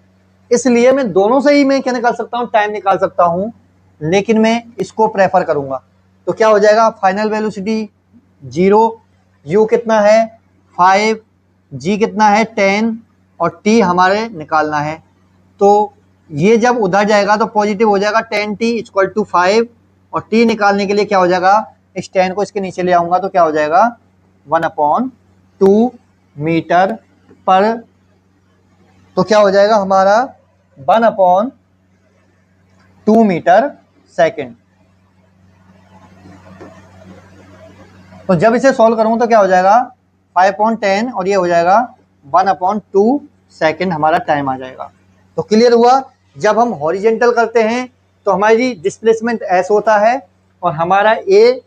Speaker 1: इसलिए मैं दोनों से ही मैं क्या निकाल सकता हूं? टाइम निकाल सकता हूं, लेकिन मैं इसको प्रेफर करूंगा। तो क्या हो जाएगा? फाइनल वेलोसिटी 0, u कितना है? 5, g कितना है? 10, और t हमारे निकालना है। तो ये जब उधर जाएगा तो पॉजिटिव हो जाएगा, 10t इक्वल टू 5, और t निकालने के लिए क्या हो जाएगा? इस 10 को इसके नीचे ले आऊंगा तो क्या हो जाएगा? 1/2 मीटर पर, तो क्या हो जाएगा हमारा? 1/2 मीटर सेकेंड। तो जब इसे सॉल्व करूंगा तो क्या हो जाएगा? 5/10, और ये हो जाएगा 1/2 सेकेंड, हमारा टाइम आ जाएगा। तो क्लियर हुआ? जब हम हॉरिजेंटल करते हैं तो हमारी डिस्प्लेसमेंट s होता है और हमारा a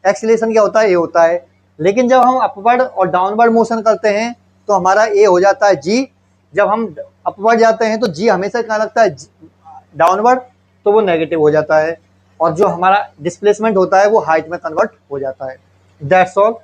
Speaker 1: एक्सीलरेशन क्या होता है? a होता है। लेकिन जब हम अपवर्ड और डाउनवर्ड मोशन करते हैं तो हमारा a हो जाता है g। जब हम अपवर्ड जाते हैं तो g हमेशा क्या लगता है? डाउनवर्ड, तो वो नेगेटिव हो जाता है, और जो हमारा डिस्प्लेसमेंट होता है वो हाइट में कन्वर्ट हो जाता है। That's all.